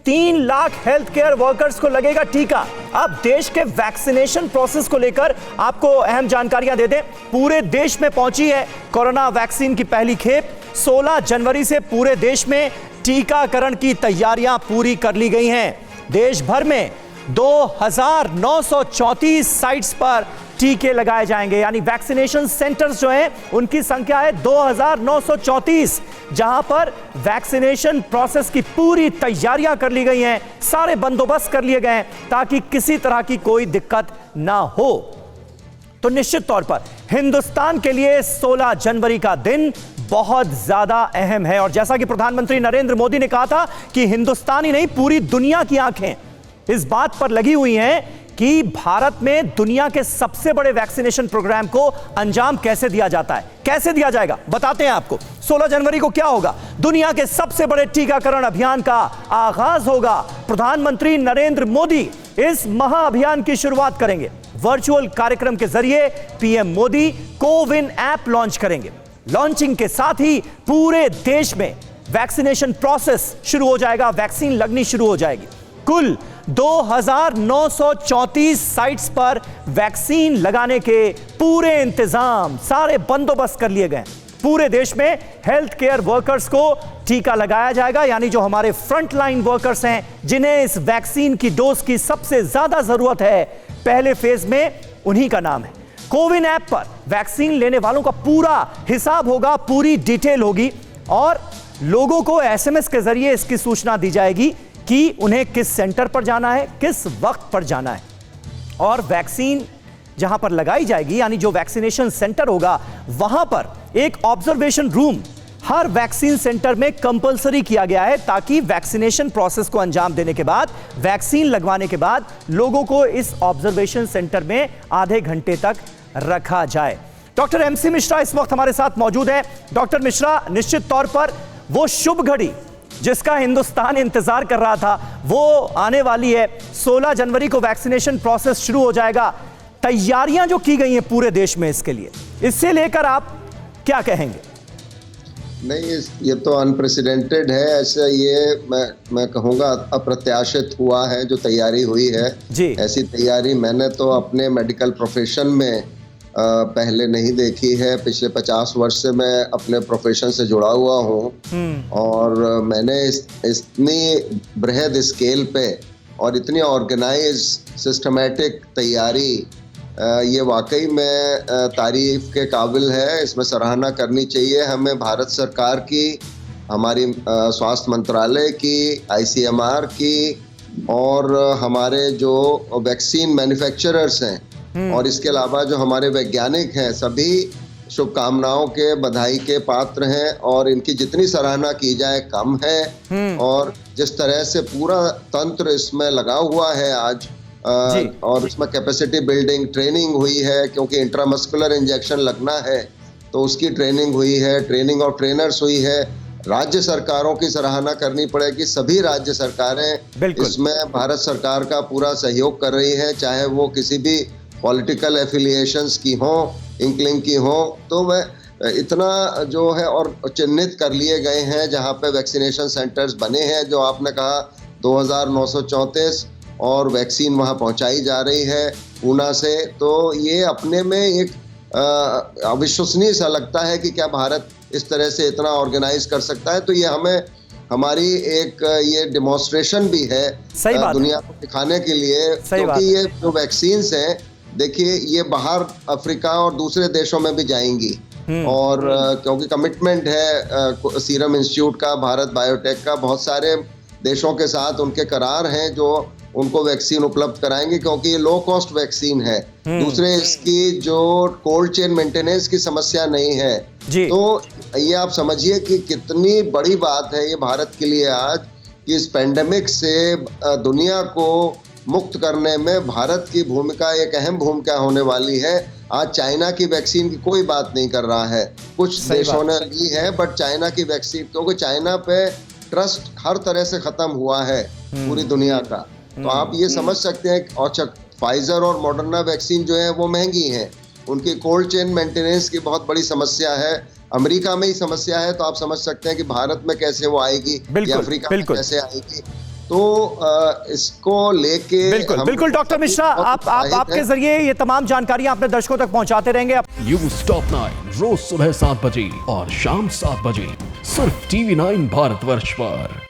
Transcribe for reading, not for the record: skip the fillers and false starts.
3 lakh health care workers को लगेगा टीका। अब देश के वैक्सीनेशन प्रोसेस को लेकर आपको अहम जानकारियां दे दें। पूरे देश में पहुंची है कोरोना वैक्सीन की पहली खेप। 16 जनवरी से पूरे देश में टीकाकरण की तैयारियां पूरी कर ली गई हैं। देश भर में 2934 साइट्स पर टीके लगाए जाएंगे, यानी वैक्सीनेशन सेंटर्स जो हैं उनकी संख्या है 2934, जहां पर वैक्सीनेशन प्रोसेस की पूरी तैयारियां कर ली गई हैं, सारे बंदोबस्त कर लिए गए हैं ताकि किसी तरह की कोई दिक्कत ना हो। तो निश्चित तौर पर हिंदुस्तान के लिए 16 जनवरी का दिन बहुत ज्यादा अहम है और जैसा कि प्रधानमंत्री नरेंद्र मोदी ने कहा था कि हिंदुस्तान ही नहीं पूरी दुनिया की आंखें इस बात पर लगी हुई हैं कि भारत में दुनिया के सबसे बड़े वैक्सीनेशन प्रोग्राम को अंजाम कैसे दिया जाता है। कैसे दिया जाएगा बताते हैं आपको। 16 जनवरी को क्या होगा? दुनिया के सबसे बड़े टीकाकरण अभियान का आगाज होगा। प्रधानमंत्री नरेंद्र मोदी इस महाअभियान की शुरुआत करेंगे। वर्चुअल कार्यक्रम के जरिए PM Modi CoWIN app launch करेंगे। लॉन्चिंग के साथ ही पूरे देश में वैक्सीनेशन प्रोसेस शुरू हो जाएगा, वैक्सीन लगनी शुरू हो जाएगी। कुल 2934 साइट्स पर वैक्सीन लगाने के पूरे इंतजाम, सारे बंदोबस्त कर लिए गए। पूरे देश में हेल्थ केयर वर्कर्स को टीका लगाया जाएगा, यानी जो हमारे फ्रंट लाइन वर्कर्स हैं जिन्हें इस वैक्सीन की डोज की सबसे ज्यादा जरूरत है, पहले फेज में उन्हीं का नाम है। कोविन ऐप पर वैक्सीन लेने वालों का पूरा हिसाब होगा, पूरी डिटेल होगी और लोगों को एसएमएस के जरिए इसकी सूचना दी जाएगी कि उन्हें किस सेंटर पर जाना है, किस वक्त पर जाना है। और वैक्सीन जहां पर लगाई जाएगी, यानी जो वैक्सीनेशन सेंटर होगा, वहां पर एक ऑब्जर्वेशन रूम हर वैक्सीन सेंटर में कंपलसरी किया गया है ताकि वैक्सीनेशन प्रोसेस को अंजाम देने के बाद, वैक्सीन लगवाने के बाद लोगों को इस ऑब्जर्वेशन सेंटर में आधे घंटे तक रखा जाए। डॉक्टर एमसी मिश्रा इस वक्त हमारे साथ मौजूद है। डॉक्टर मिश्रा, निश्चित तौर पर वो शुभ घड़ी जिसका हिंदुस्तान इंतजार कर रहा था वो आने वाली है। 16 जनवरी को वैक्सीनेशन प्रोसेस शुरू हो जाएगा। तैयारियां जो की गई हैं पूरे देश में इसके लिए, इससे लेकर आप क्या कहेंगे? नहीं, ये तो अनप्रेसिडेंटेड है। ऐसा ये मैं कहूँगा अप्रत्याशित हुआ है जो तैयारी हुई है जी। ऐसी तैयारी मैंने तो अपने मेडिकल प्रोफेशन में पहले नहीं देखी है। पिछले 50 वर्ष से मैं अपने प्रोफेशन से जुड़ा हुआ हूँ और मैंने इतनी बृहद स्केल पे और इतनी ऑर्गेनाइज सिस्टमेटिक तैयारी, ये वाकई में तारीफ के काबिल है। इसमें सराहना करनी चाहिए हमें भारत सरकार की, हमारी स्वास्थ्य मंत्रालय की, ICMR की और हमारे जो वैक्सीन मैन्युफैक्चरर्स हैं और इसके अलावा जो हमारे वैज्ञानिक हैं, सभी शुभकामनाओं के, बधाई के पात्र हैं और इनकी जितनी सराहना की जाए कम है। और जिस तरह से पूरा तंत्र इसमें लगा हुआ है आज और इसमें कैपेसिटी बिल्डिंग ट्रेनिंग हुई है, क्योंकि इंट्रामस्कुलर इंजेक्शन लगना है तो उसकी ट्रेनिंग हुई है, ट्रेनिंग और ट्रेनर्स हुई है। राज्य सरकारों की सराहना करनी पड़ेगी। सभी राज्य सरकारें इसमें भारत सरकार का पूरा सहयोग कर रही है, चाहे वो किसी भी पॉलिटिकल एफिलिएशंस की हो, इंक्लिंग की हो। तो वह इतना जो है और चिन्हित कर लिए गए हैं जहां पे वैक्सीनेशन सेंटर्स बने हैं, जो आपने कहा 2934, और वैक्सीन वहां पहुंचाई जा रही है पूना से। तो ये अपने में एक अविश्वसनीय सा लगता है कि क्या भारत इस तरह से इतना ऑर्गेनाइज कर सकता है। तो ये हमें हमारी एक ये डेमोन्स्ट्रेशन भी है दुनिया को दिखाने के लिए, क्योंकि ये जो वैक्सीन्स हैं, देखिए ये बाहर अफ्रीका और दूसरे देशों में भी जाएंगी और क्योंकि कमिटमेंट है सीरम इंस्टीट्यूट का, भारत बायोटेक का, बहुत सारे देशों के साथ उनके करार हैं जो उनको वैक्सीन उपलब्ध कराएंगे, क्योंकि ये लो कॉस्ट वैक्सीन है। दूसरे इसकी जो कोल्ड चेन मेंटेनेंस की समस्या नहीं है। तो ये आप समझिए कि कितनी बड़ी बात है ये भारत के लिए आज कि इस पेंडेमिक से दुनिया को मुक्त करने में भारत की भूमिका एक अहम भूमिका होने वाली है। आज चाइना की वैक्सीन की कोई बात नहीं कर रहा है, कुछ देशों ने ली है, बट चाइना की वैक्सीन, क्योंकि चाइना पे ट्रस्ट हर तरह से खत्म हुआ है पूरी दुनिया का। तो आप ये समझ सकते हैं, और फाइजर और मॉडर्ना वैक्सीन जो है वो महंगी हैं, उनकी कोल्ड चेन मेंटेनेंस की बहुत बड़ी समस्या है। अमेरिका में ही समस्या है, तो आप समझ सकते हैं कि भारत में कैसे वो आएगी या अफ्रीका में कैसे आएगी। तो इसको लेके बिल्कुल डॉक्टर मिश्रा, आपके जरिए ये तमाम जानकारियां अपने दर्शकों तक पहुंचाते रहेंगे। न्यूज़ टॉप 9 रोज सुबह 7 बजे और शाम 7 बजे सिर्फ TV9 भारतवर्ष पर।